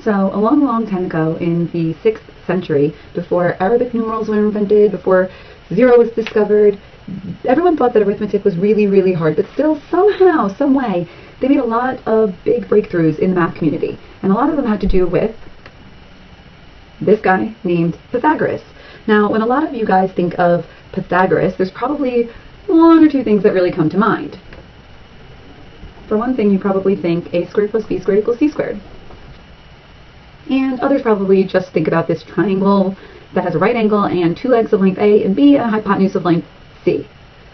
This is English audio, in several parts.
So a long, long time ago in the 6th century, before Arabic numerals were invented, before zero was discovered, everyone thought that arithmetic was really, really hard, but still somehow, some way, they made a lot of big breakthroughs in the math community. And a lot of them had to do with this guy named Pythagoras. Now, when a lot of you guys think of Pythagoras, there's probably one or two things that really come to mind. For one thing, you probably think a squared plus b squared equals c squared. And others probably just think about this triangle that has a right angle and two legs of length A and B and a hypotenuse of length C.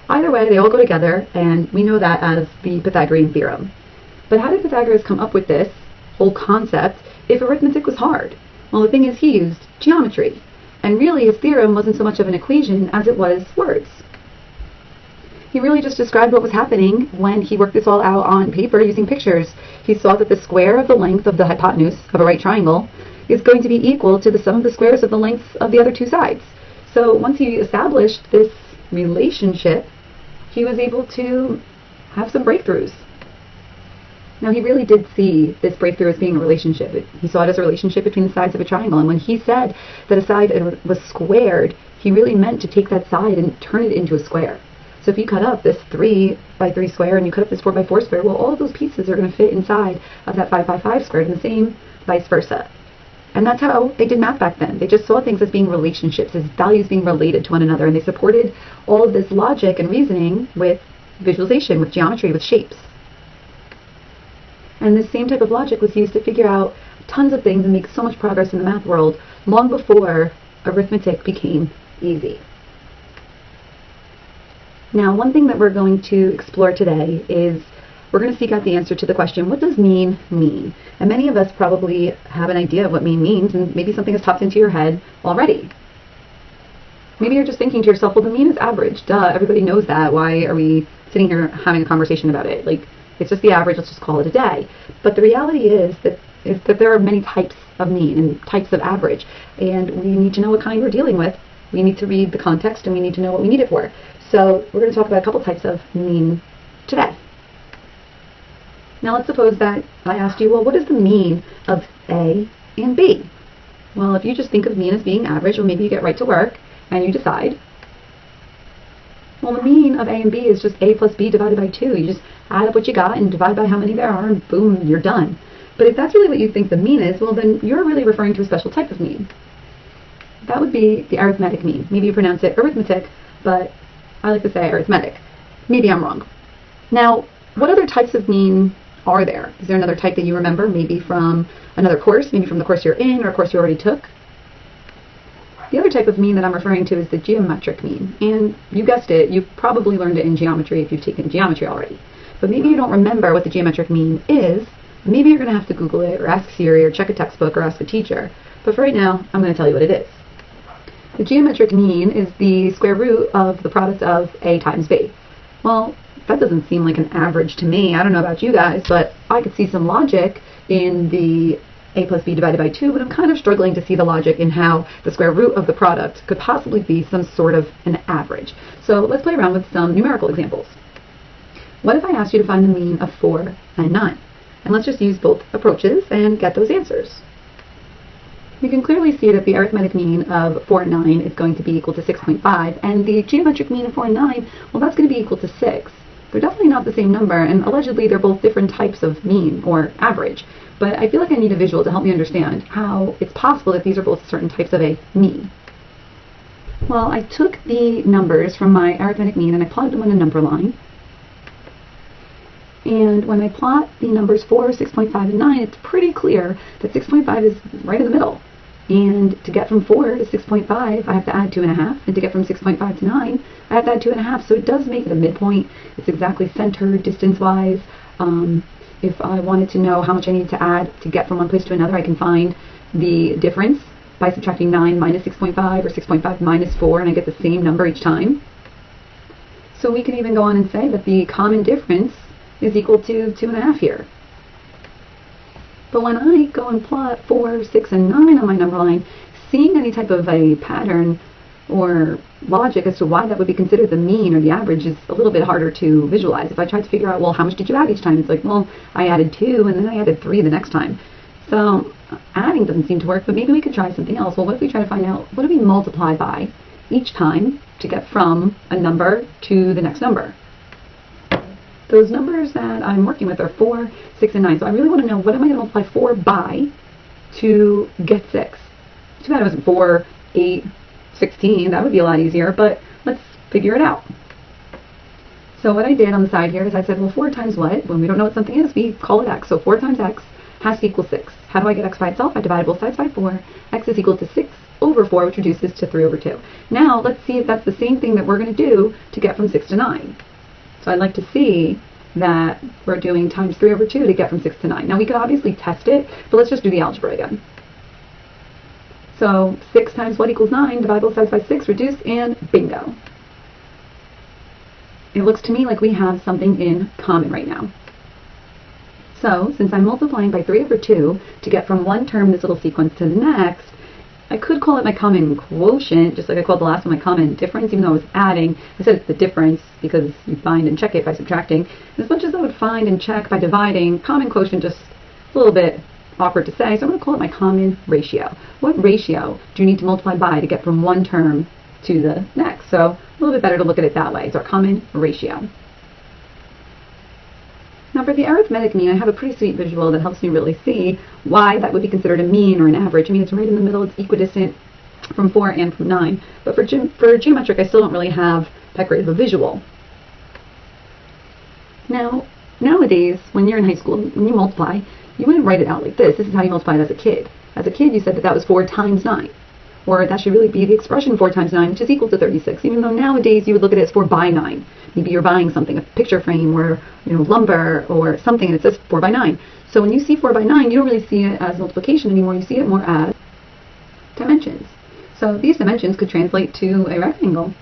Either way, they all go together, and we know that as the Pythagorean theorem. But how did Pythagoras come up with this whole concept if arithmetic was hard? Well, the thing is, he used geometry. And really, his theorem wasn't so much of an equation as it was words. He really just described what was happening when he worked this all out on paper using pictures. He saw that the square of the length of the hypotenuse of a right triangle is going to be equal to the sum of the squares of the lengths of the other two sides. So once he established this relationship, he was able to have some breakthroughs. Now, he really did see this breakthrough as being a relationship. He saw it as a relationship between the sides of a triangle. And when he said that a side was squared, he really meant to take that side and turn it into a square. So if you cut up this 3 by 3 square and you cut up this 4 by 4 square, well, all of those pieces are going to fit inside of that 5 by 5 squared, and the same vice versa. And that's how they did math back then. They just saw things as being relationships, as values being related to one another, and they supported all of this logic and reasoning with visualization, with geometry, with shapes. And this same type of logic was used to figure out tons of things and make so much progress in the math world long before arithmetic became easy. Now, one thing that we're going to explore today is we're going to seek out the answer to the question, what does mean mean? And many of us probably have an idea of what mean means, and maybe something has popped into your head already. Maybe you're just thinking to yourself, well, the mean is average. Duh, everybody knows that. Why are we sitting here having a conversation about it? Like, it's just the average, let's just call it a day. But the reality is that there are many types of mean and types of average, and we need to know what kind we're dealing with. We need to read the context, and we need to know what we need it for. So we're going to talk about a couple types of mean today. Now let's suppose that I asked you, well, what is the mean of A and B? Well, if you just think of mean as being average, or maybe you get right to work and you decide, well, the mean of A and B is just A plus B divided by 2. You just add up what you got and divide by how many there are, and boom, you're done. But if that's really what you think the mean is, well, then you're really referring to a special type of mean. That would be the arithmetic mean. Maybe you pronounce it arithmetic, but I like to say arithmetic. Maybe I'm wrong. Now, what other types of mean are there? Is there another type that you remember, maybe from another course, maybe from the course you're in or a course you already took? The other type of mean that I'm referring to is the geometric mean. And you guessed it, you've probably learned it in geometry if you've taken geometry already. But maybe you don't remember what the geometric mean is. Maybe you're going to have to Google it or ask Siri or check a textbook or ask a teacher. But for right now, I'm going to tell you what it is. The geometric mean is the square root of the product of A times B. Well, that doesn't seem like an average to me. I don't know about you guys, but I could see some logic in the A plus B divided by 2, but I'm kind of struggling to see the logic in how the square root of the product could possibly be some sort of an average. So let's play around with some numerical examples. What if I asked you to find the mean of 4 and 9? And let's just use both approaches and get those answers. You can clearly see that the arithmetic mean of 4 and 9 is going to be equal to 6.5, and the geometric mean of 4 and 9, well, that's going to be equal to 6. They're definitely not the same number, and allegedly they're both different types of mean, or average. But I feel like I need a visual to help me understand how it's possible that these are both certain types of a mean. Well, I took the numbers from my arithmetic mean and I plotted them on a number line. And when I plot the numbers 4, 6.5, and 9, it's pretty clear that 6.5 is right in the middle. And to get from 4 to 6.5, I have to add 2.5. And to get from 6.5 to 9, I have to add 2.5. So it does make it a midpoint. It's exactly centered distance-wise. If I wanted to know how much I need to add to get from one place to another, I can find the difference by subtracting 9 minus 6.5 or 6.5 minus 4, and I get the same number each time. So we can even go on and say that the common difference is equal to 2.5 here. But when I go and plot 4, 6, and 9 on my number line, seeing any type of a pattern or logic as to why that would be considered the mean or the average is a little bit harder to visualize. If I tried to figure out, well, how much did you add each time? It's like, well, I added 2 and then I added 3 the next time. So adding doesn't seem to work, but maybe we could try something else. Well, what if we try to find out what do we multiply by each time to get from a number to the next number? Those numbers that I'm working with are 4, 6, and 9. So I really want to know what am I going to multiply 4 by to get 6. Too bad it wasn't 4, 8, 16. That would be a lot easier, but let's figure it out. So what I did on the side here is I said, well, 4 times what? When we don't know what something is, we call it x. So 4 times x has to equal 6. How do I get x by itself? I divide both sides by 4. X is equal to 6 over 4, which reduces to 3 over 2. Now, let's see if that's the same thing that we're going to do to get from 6 to 9. So I'd like to see that we're doing times 3 over 2 to get from 6 to 9. Now, we could obviously test it, but let's just do the algebra again. So 6 times what equals 9, divide both sides by 6, reduce, and bingo. It looks to me like we have something in common right now. So, since I'm multiplying by 3 over 2 to get from one term in this little sequence to the next, I could call it my common quotient, just like I called the last one my common difference, even though I was adding. I said it's the difference because you find and check it by subtracting. And as much as I would find and check by dividing, common quotient just a little bit awkward to say, so I'm going to call it my common ratio. What ratio do you need to multiply by to get from one term to the next? So a little bit better to look at it that way. It's our common ratio. Now for the arithmetic mean, I have a pretty sweet visual that helps me really see why that would be considered a mean or an average. I mean, it's right in the middle, it's equidistant from 4 and from 9. But for geometric, I still don't really have that great of a visual. Now, nowadays, when you're in high school, when you multiply, you wouldn't write it out like this. This is how you multiplied as a kid. As a kid, you said that that was 4 times 9. Or that should really be the expression 4 times 9, which is equal to 36, even though nowadays you would look at it as 4 by 9. Maybe you're buying something, a picture frame or lumber or something, and it says 4 by 9. So when you see 4 by 9, you don't really see it as multiplication anymore. You see it more as dimensions. So these dimensions could translate to a rectangle.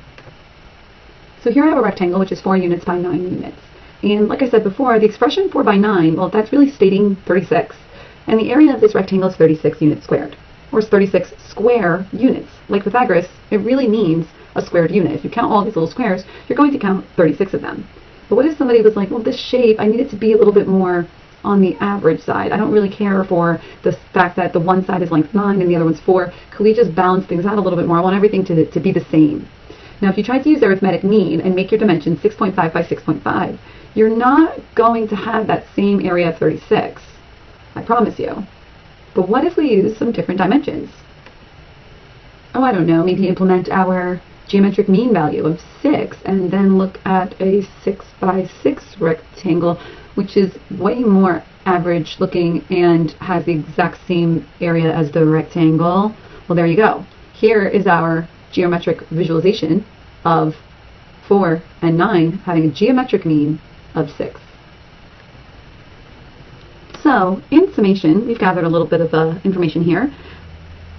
So here I have a rectangle, which is 4 units by 9 units. And like I said before, the expression 4 by 9, well, that's really stating 36. And the area of this rectangle is 36 units squared. Or 36 square units. Like Pythagoras, it really means a squared unit. If you count all these little squares, you're going to count 36 of them. But what if somebody was like, well, this shape, I need it to be a little bit more on the average side. I don't really care for the fact that the one side is length 9 and the other one's 4. Could we just balance things out a little bit more? I want everything to be the same. Now, if you try to use arithmetic mean and make your dimension 6.5 by 6.5, you're not going to have that same area of 36. I promise you. But what if we use some different dimensions? Oh, I don't know, maybe implement our geometric mean value of 6 and then look at a 6 by 6 rectangle, which is way more average looking and has the exact same area as the rectangle. Well, there you go. Here is our geometric visualization of 4 and 9 having a geometric mean of 6. So, in summation, we've gathered a little bit of information here.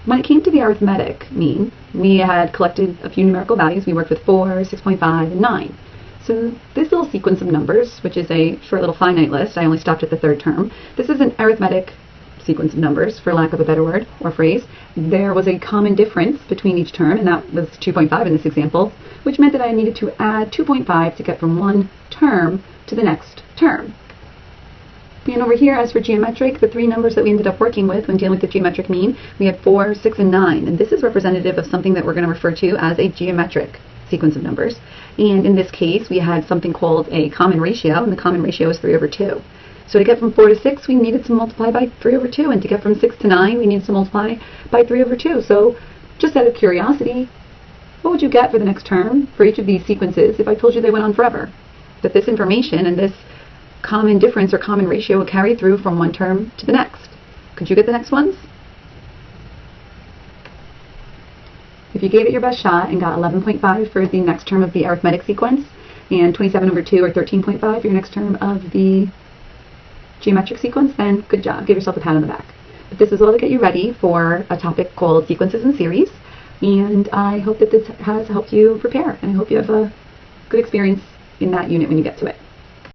When it came to the arithmetic mean, we had collected a few numerical values. We worked with 4, 6.5, and 9. So this little sequence of numbers, which is a short little finite list, I only stopped at the third term. This is an arithmetic sequence of numbers, for lack of a better word or phrase. There was a common difference between each term, and that was 2.5 in this example, which meant that I needed to add 2.5 to get from one term to the next term. And over here, as for geometric, the three numbers that we ended up working with when dealing with the geometric mean, we had 4, 6, and 9. And this is representative of something that we're going to refer to as a geometric sequence of numbers. And in this case, we had something called a common ratio, and the common ratio is 3 over 2. So to get from 4 to 6, we needed to multiply by 3 over 2. And to get from 6 to 9, we needed to multiply by 3 over 2. So just out of curiosity, what would you get for the next term for each of these sequences if I told you they went on forever? That this information and this common difference or common ratio will carry through from one term to the next. Could you get the next ones? If you gave it your best shot and got 11.5 for the next term of the arithmetic sequence and 27 over 2 or 13.5 for your next term of the geometric sequence, then good job. Give yourself a pat on the back. But this is all to get you ready for a topic called sequences and series, and I hope that this has helped you prepare, and I hope you have a good experience in that unit when you get to it.